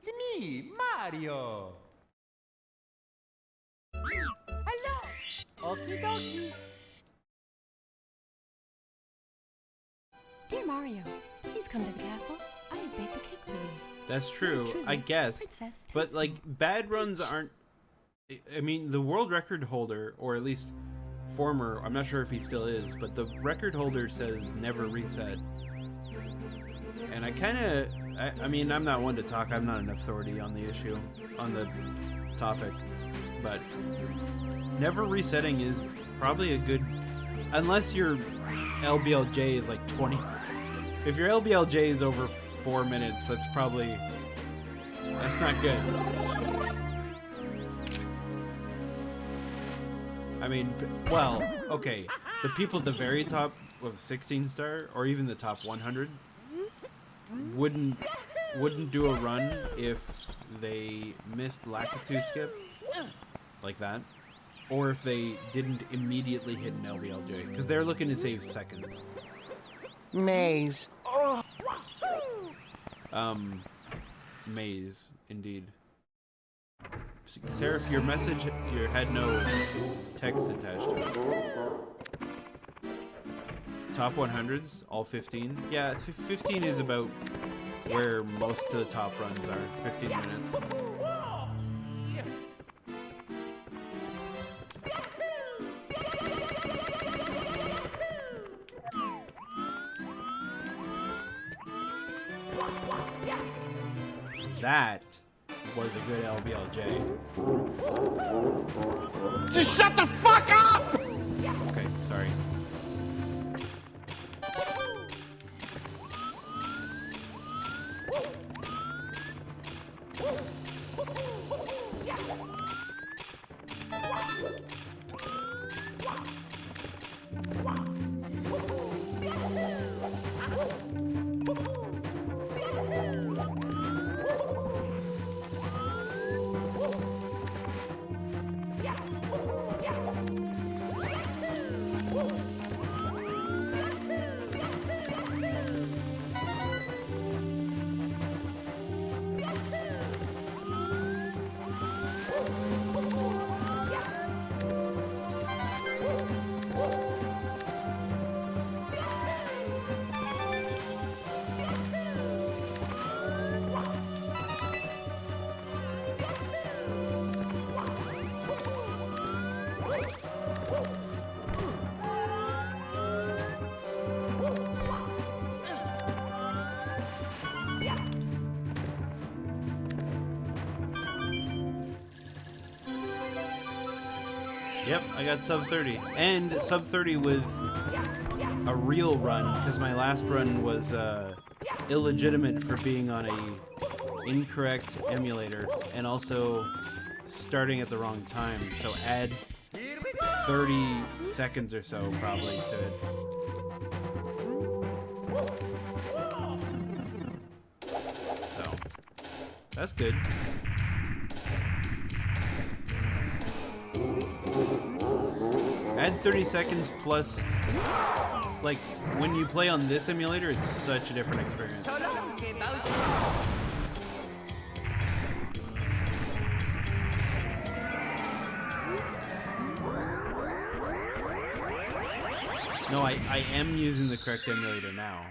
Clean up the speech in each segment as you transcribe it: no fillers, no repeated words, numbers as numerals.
It's me, Mario. Hello. Okie dokie. Dear Mario, please come to the castle. I have baked a cake for you. That's true, Yours I truly, guess. Princess But Daisy. like bad runs aren't. I mean, the world record holder, or at least former, I'm not sure if he still is, but the record holder says never reset. And I kind of, I mean, I'm not one to talk. I'm not an authority on the issue, on the topic, but never resetting is probably a good, unless your LBLJ is like 20. If your LBLJ is over 4 minutes, that's probably, that's not good. I mean, well, okay, the people at the very top of 16 star, or even the top 100, wouldn't do a run if they missed Lakitu skip, like that, or if they didn't immediately hit an LBLJ, because they're looking to save seconds. Maze. Maze, indeed. Seraph, your message had no text attached to it. Top 100s, all 15. Yeah, 15 is about where most of the top runs are. 15 minutes. That was a good LBLJ. Just shut the fuck up! Okay, sorry. Yep, I got sub 30. And sub 30 with a real run, because my last run was illegitimate for being on a incorrect emulator, and also starting at the wrong time. So add 30 seconds or so, probably, to it. So, that's good. Add 30 seconds plus, like, when you play on this emulator, it's such a different experience. No, I am using the correct emulator now.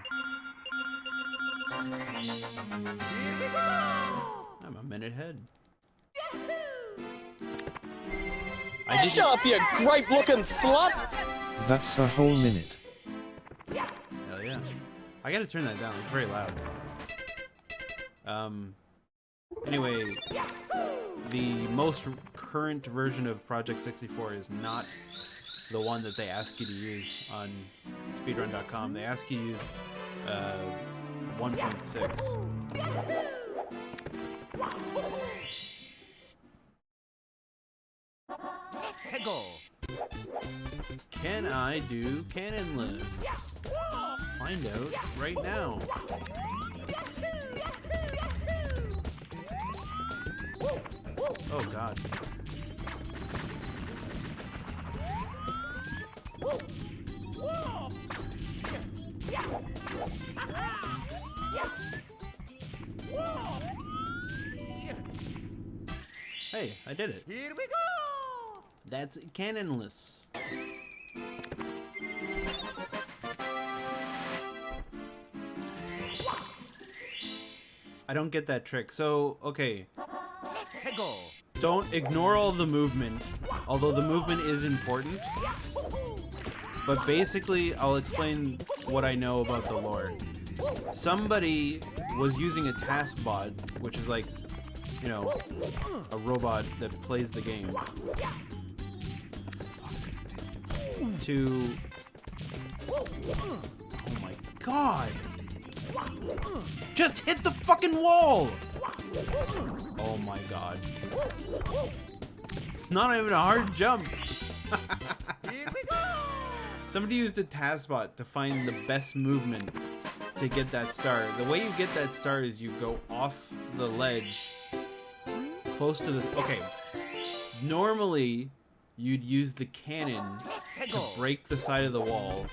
I'm a minute ahead. Shut up, you grape-looking slut! That's a whole minute. Hell yeah. I gotta turn that down, it's very loud. Anyway, the most current version of Project 64 is not the one that they ask you to use on speedrun.com. They ask you to use 1.6. Can I do cannonless? Find out right now. Oh god. Hey, I did it. Here we go! That's canonless. I don't get that trick. So, okay. Let's go! Don't ignore all the movement, although the movement is important. But basically, I'll explain what I know about the lore. Somebody was using a task bot, which is like, you know, a robot that plays the game, to... Oh my god! Just hit the fucking wall! Oh my god. It's not even a hard jump. Here we go! Somebody used a task bot to find the best movement to get that star. The way you get that star is you go off the ledge close to this. Okay. Normally, you'd use the cannon to break the side of the wall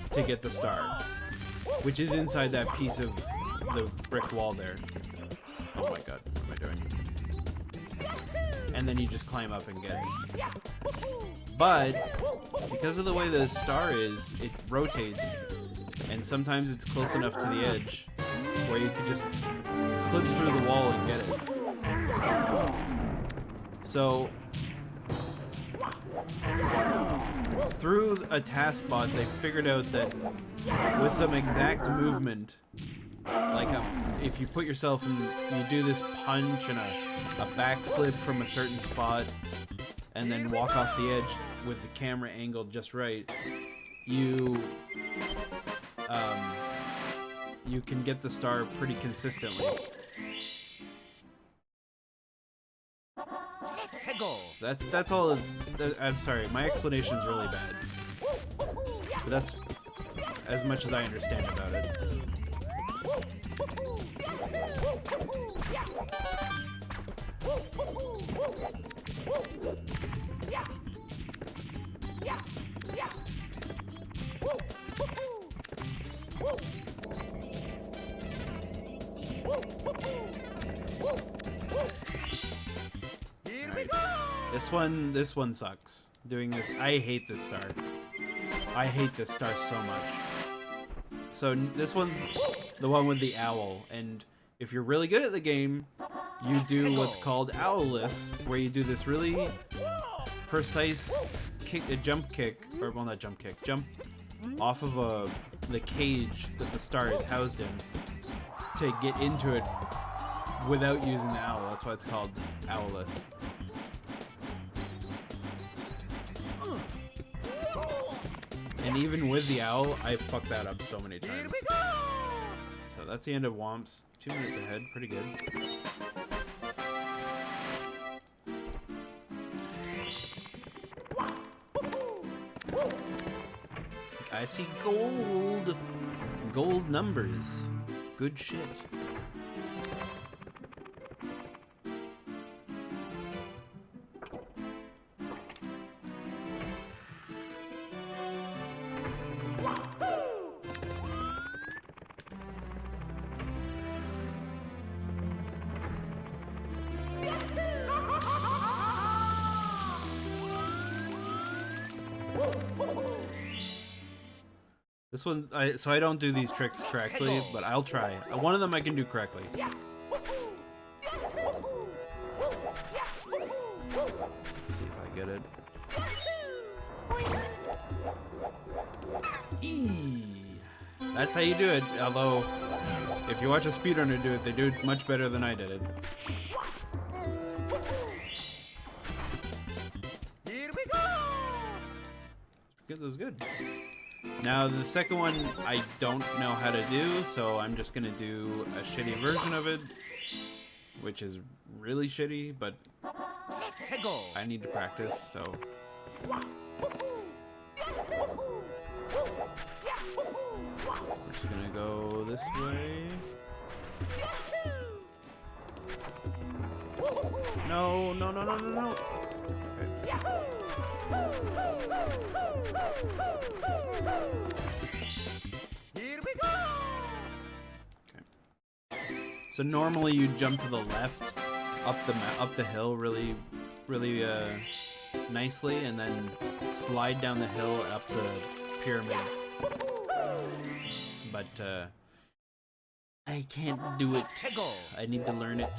to get the star, which is inside that piece of the brick wall there. Oh my god, what am I doing? And then you just climb up and get it. But because of the way the star is, it rotates, and sometimes it's close enough to the edge where you could just clip through the wall and get it. So through a task bot, they figured out that with some exact movement, like if you put yourself in, you do this punch and a backflip from a certain spot, and then walk off the edge with the camera angled just right, you can get the star pretty consistently. That's all. I'm sorry, my explanation is really bad, but that's as much as I understand about it. Right. This one sucks. Doing this, I hate this star. I hate this star so much. So this one's the one with the owl, and if you're really good at the game, you do what's called owlless, where you do this really precise kick, a jump kick, or well, not jump kick, jump off of the cage that the star is housed in to get into it without using the owl. That's why it's called owlless. And even with the owl, I fucked that up so many times. So that's the end of Womps. 2 minutes ahead, pretty good. I see gold. Gold numbers. Good shit. This one, so I don't do these tricks correctly, but I'll try. One of them I can do correctly. Let's see if I get it. Eee! That's how you do it, although if you watch a speedrunner do it, they do it much better than I did it. That was good. Now the second one I don't know how to do, so I'm just gonna do a shitty version of it, which is really shitty, but I need to practice, so. We're just gonna go this way. No, no, no, no, no, no. Okay. Here we go! Okay. So normally you jump to the left up the hill really nicely, and then slide down the hill up the pyramid. But I can't do it. I need to learn it.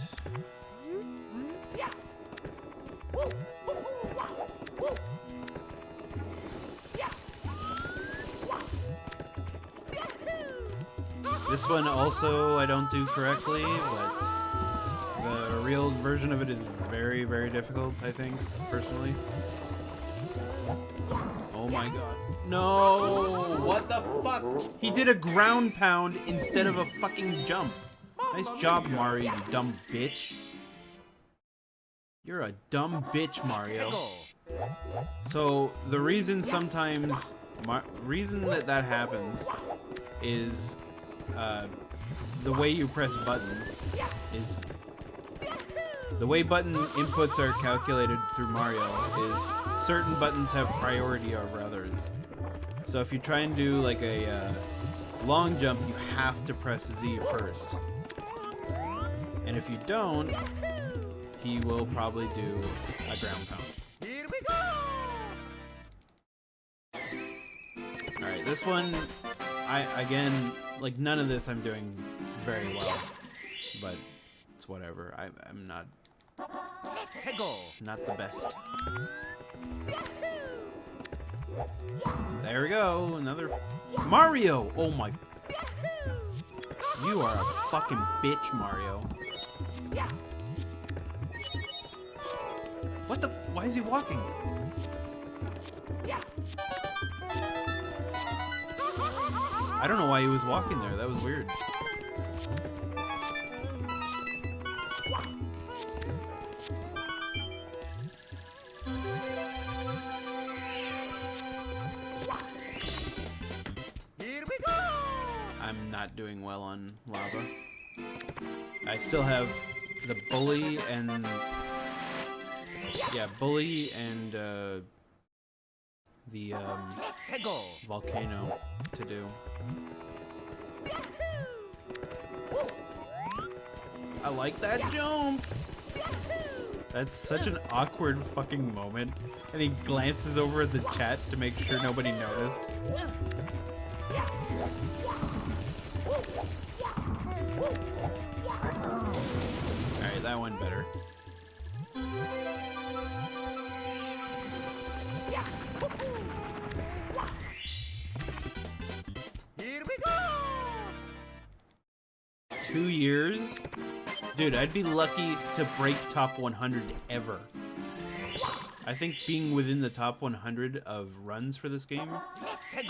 This one also I don't do correctly, but the real version of it is very, very difficult, I think, personally. Oh my god. No! What the fuck? He did a ground pound instead of a fucking jump. Nice job, Mario, you dumb bitch. You're a dumb bitch, Mario. So, the reason sometimes... reason that happens is... the way you press buttons is... The way button inputs are calculated through Mario is certain buttons have priority over others. So if you try and do like a long jump, you have to press Z first. And if you don't, he will probably do a ground pound. Here we go! Alright, this one, again, like none of this I'm doing very well. But it's whatever. I'm not the best. There we go, another Mario! Oh my... You are a fucking bitch, Mario. What the... Why is he walking? I don't know why he was walking there, that was weird. I'm not doing well on lava. I still have the bully and... Yeah, bully and the volcano to do. I like that jump! That's such an awkward fucking moment. And he glances over at the chat to make sure nobody noticed. Alright, that one better. Here we go! 2 years? Dude, I'd be lucky to break top 100 ever. I think being within the top 100 of runs for this game,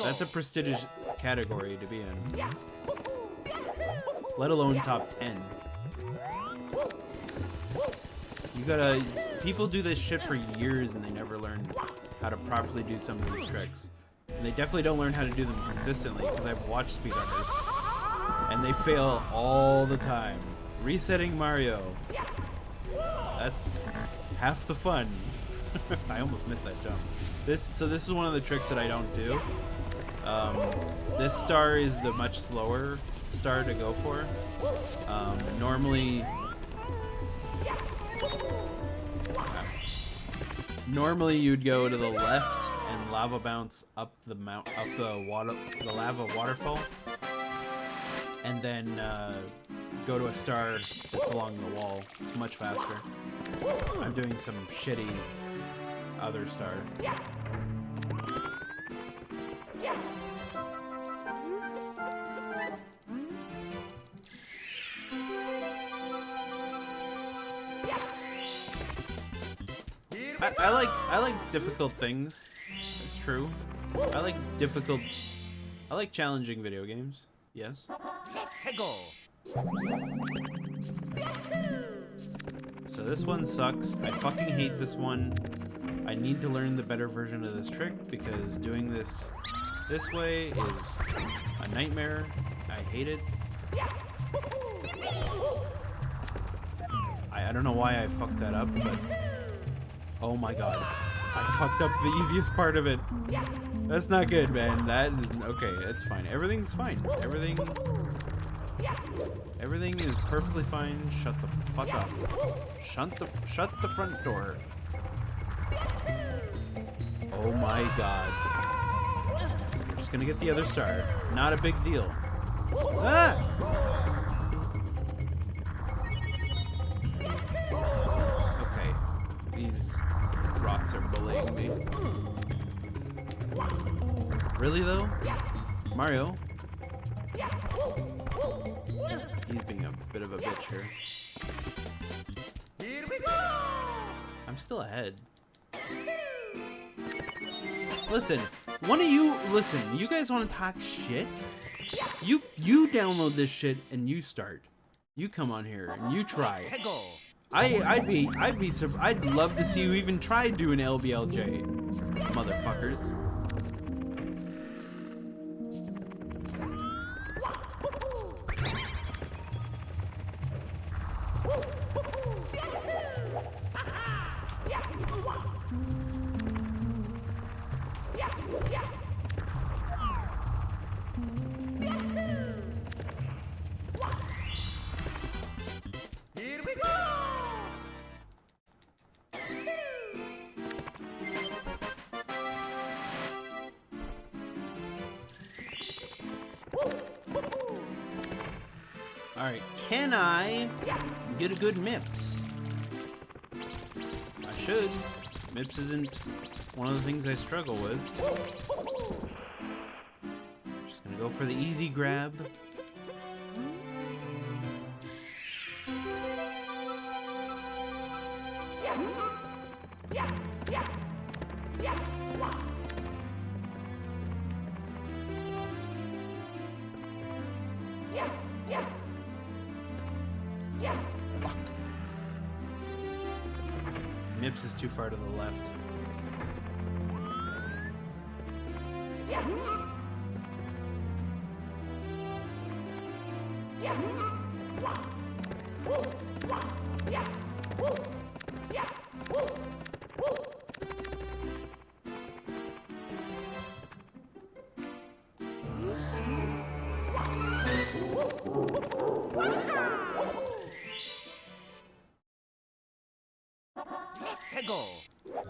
that's a prestigious category to be in. Let alone top 10. You gotta... People do this shit for years and they never learn how to properly do some of these tricks. And they definitely don't learn how to do them consistently, because I've watched speedrunners. And they fail all the time. Resetting Mario. That's half the fun. I almost missed that jump. So this is one of the tricks that I don't do. This star is the much slower star to go for. Normally you'd go to the left and lava bounce up the lava waterfall, and then go to a star that's along the wall. It's much faster. I'm doing some shitty other star. I like difficult things. It's true. I like challenging video games. Yes. So this one sucks. I fucking hate this one. I need to learn the better version of this trick, because doing this way is a nightmare. I hate it. I don't know why I fucked that up, but oh my god. I fucked up the easiest part of it. That's not good, man. That is okay, it's fine. Everything's fine. Everything Everything is perfectly fine. Shut the fuck up. Shut the front door. Oh my god. We're just gonna get the other star. Not a big deal. Ah! Okay. These rocks are bullying me. Really though? Mario? He's being a bit of a bitch here. Here we go! I'm still ahead. Listen, you guys want to talk shit? You download this shit and you start. You come on here and you try. I'd love to see you even try doing LBLJ, motherfuckers. Here we go! Alright, can I get a good MIPS? I should. MIPS isn't one of the things I struggle with. Just gonna go for the easy grab. Fuck. MIPS is too far to the left.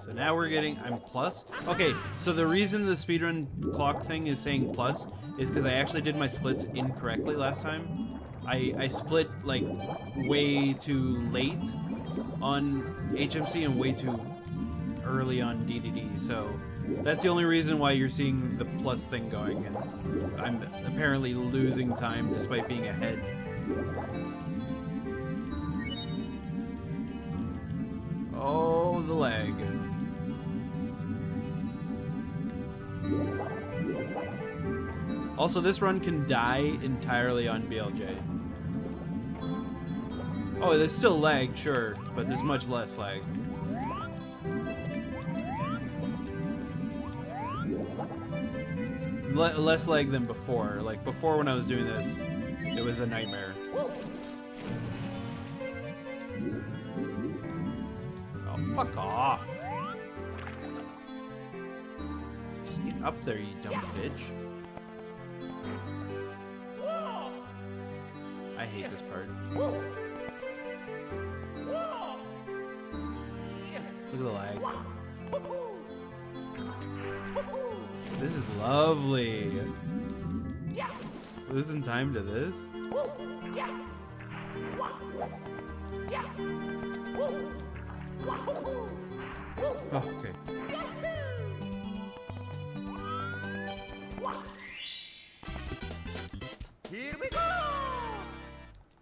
So now we're getting, I'm plus. Okay, so the reason the speedrun clock thing is saying plus is because I actually did my splits incorrectly last time. I split like way too late on HMC and way too early on DDD. So that's the only reason why you're seeing the plus thing going, and I'm apparently losing time despite being ahead. Oh, the lag. Also, this run can die entirely on BLJ. Oh, there's still lag, sure, but there's much less lag. Less lag than before. Like, before when I was doing this, it was a nightmare. Oh, fuck off. Just get up there, you dumb bitch. I hate this part. Look at the lag. This is lovely. Losing time to this? Oh, okay. Here we go!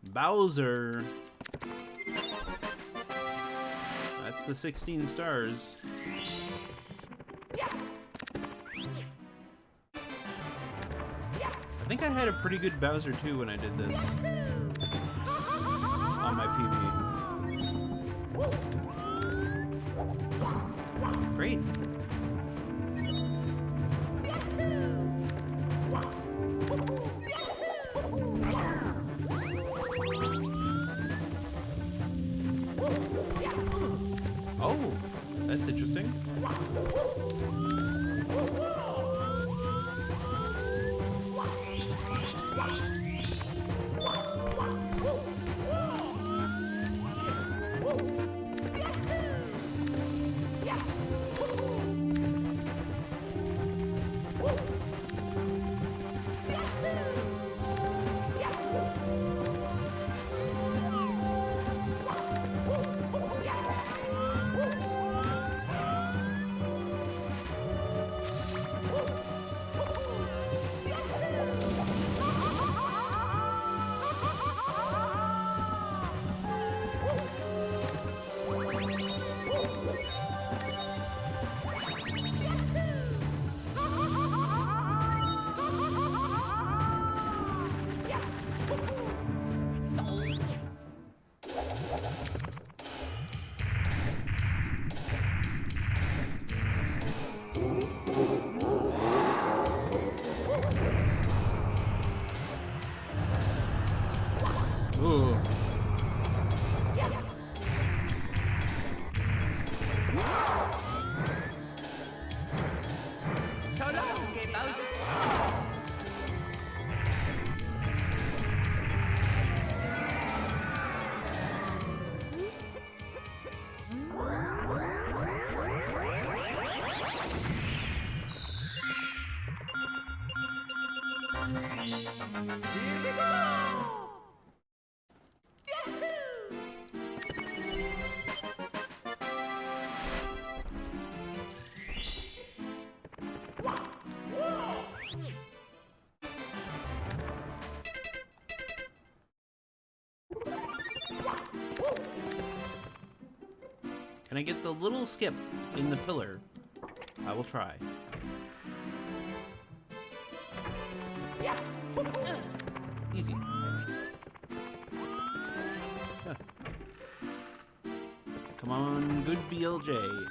Bowser. That's the 16 stars. I think I had a pretty good Bowser too when I did this on my PB. Great. Oh, that's interesting. Can I get the little skip in the pillar? I will try. Easy. Huh. Come on, good BLJ.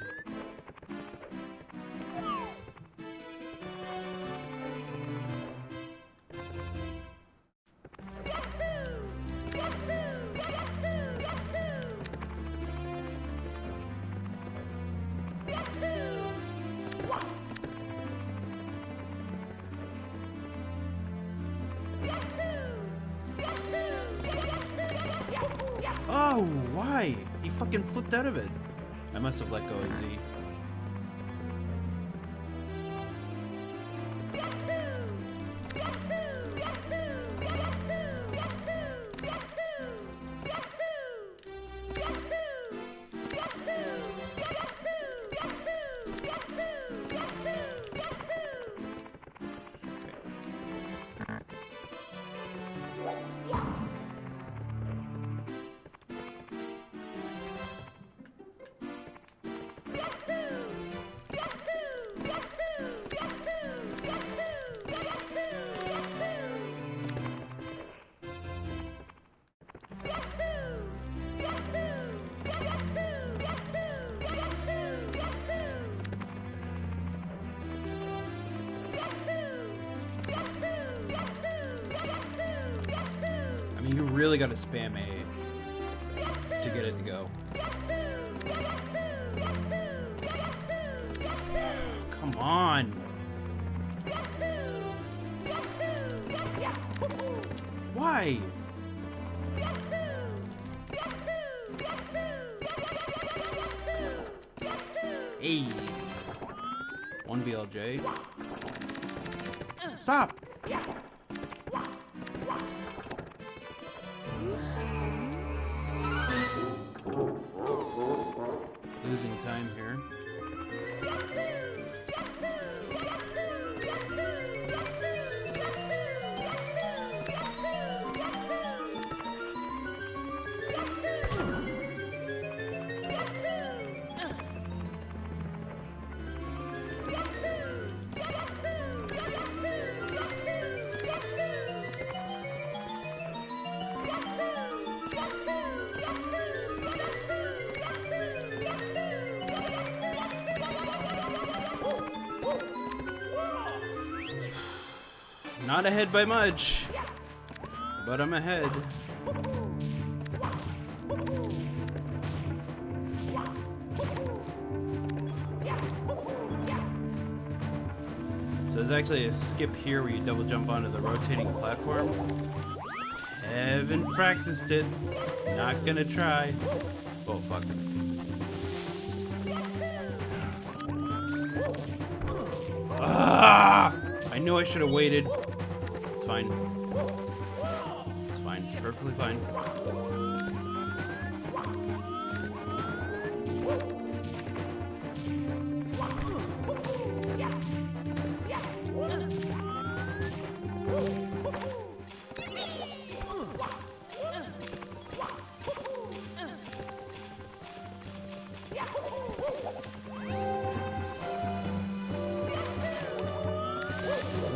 Oh, why? He fucking flipped out of it. I must have let go of Z. I mean, you really gotta spam A to get it to go. Come on! Why? Hey! One BLJ. Stop! Losing time here. Not ahead by much, but I'm ahead. So there's actually a skip here where you double jump onto the rotating platform. Haven't practiced it. Not gonna try. Oh, fuck. Ah! I knew I should have waited. It's fine. It's fine. It's perfectly fine.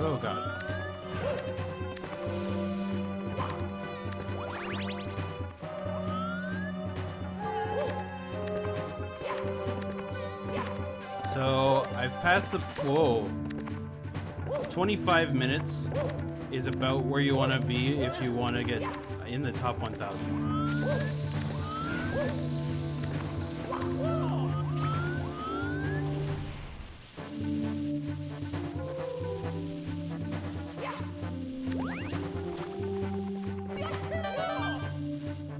Oh god. So I've passed the 25 minutes is about where you want to be if you want to get in the top 1,000.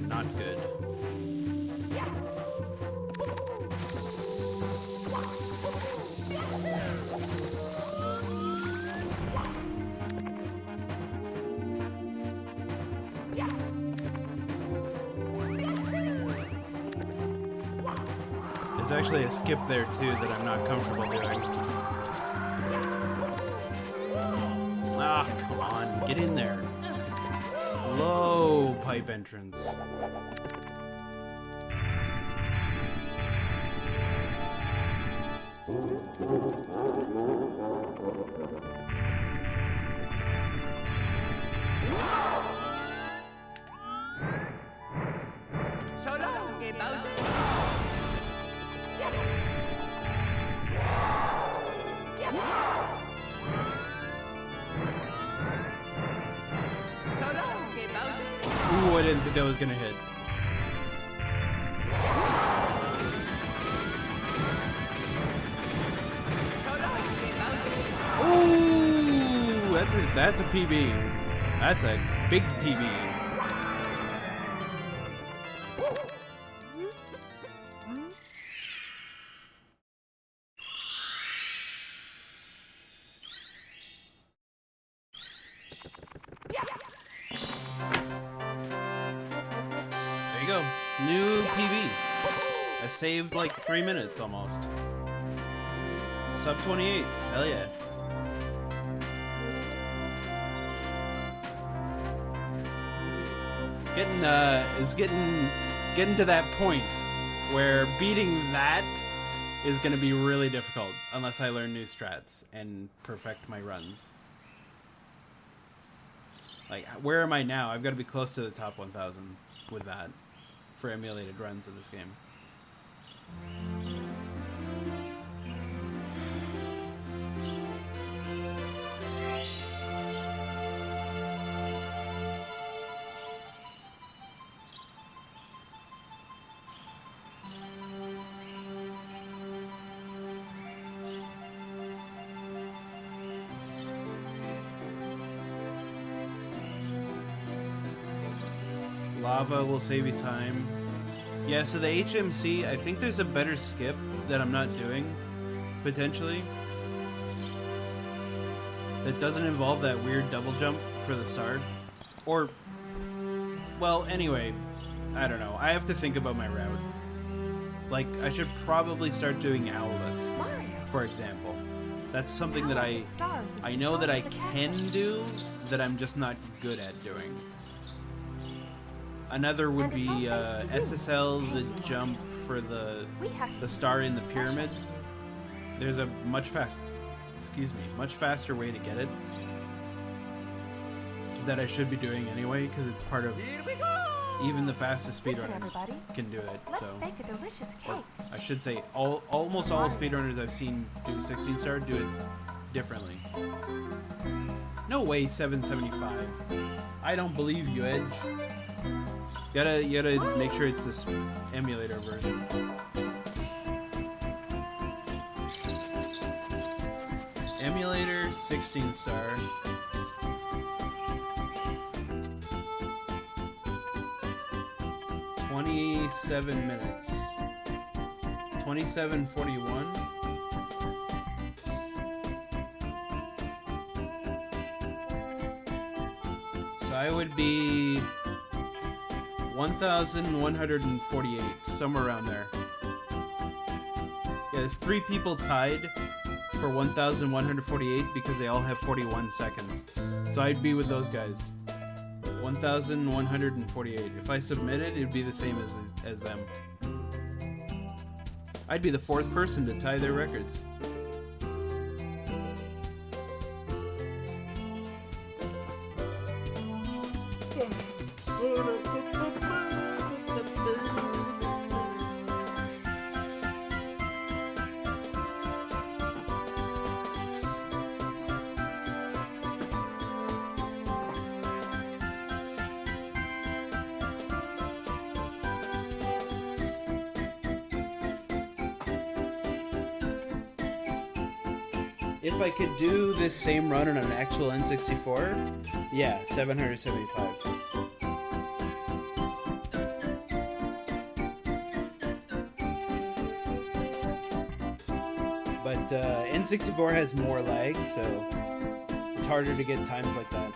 Not good. There's actually a skip there too that I'm not comfortable doing. Ah, come on, get in there. Slow pipe entrance. So long, Bowser. So long, Bowser. Ooh, I didn't think that was gonna hit. Ooh, that's a PB. That's a big PB. There you go. New PB. I saved like 3 minutes almost. Sub 28. Hell yeah. It's getting to that point where beating that is going to be really difficult unless I learn new strats and perfect my runs. Like, where am I now? I've got to be close to the top 1,000 with that for emulated runs in this game. Lava will save you time. Yeah, so the HMC, I think there's a better skip that I'm not doing, potentially. That doesn't involve that weird double jump for the start. Or, well, anyway, I don't know. I have to think about my route. Like, I should probably start doing Owless, for example. That's something that I know that I can do, that I'm just not good at doing. Another would be SSL, the jump for the star in the pyramid. There's a much faster way to get it that I should be doing anyway, because it's part of even the fastest speedrunner can do it. So, or I should say, almost all speedrunners I've seen do 16 star do it differently. No way, 775. I don't believe you, Edge. You gotta make sure it's this emulator version. Emulator 16 star. $27 minutes. 27:41. So I would be 1,148, somewhere around there. Yeah, there's 3 people tied for 1,148 because they all have 41 seconds. So I'd be with those guys. 1,148. If I submit it, it'd be the same as them. I'd be the 4th person to tie their records. If I could do this same run on an actual N64, yeah, 775. But N64 has more lag, so it's harder to get times like that.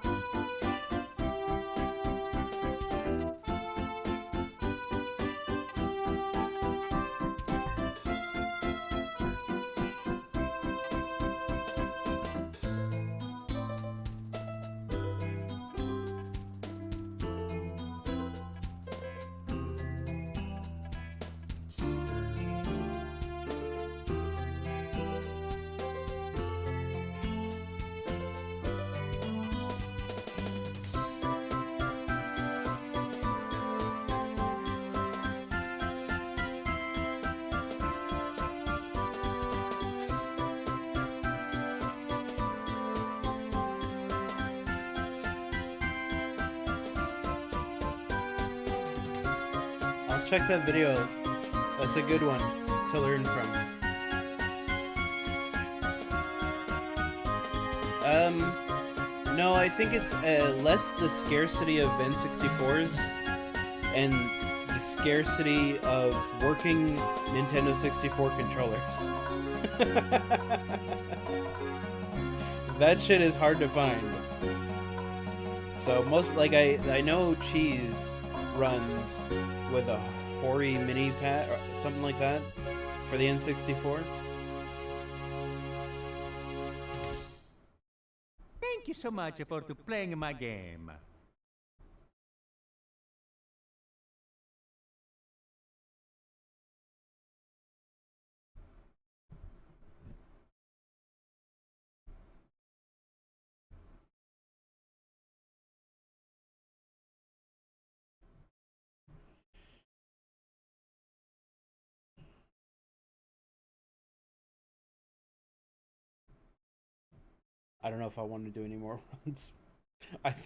check that video. That's a good one to learn from. No, I think it's less the scarcity of N64s and the scarcity of working Nintendo 64 controllers. That shit is hard to find. So most, like, I know Cheese runs with a Hori mini pad or something like that for the N64. Thank you so much for playing my game. I don't know if I want to do any more runs. I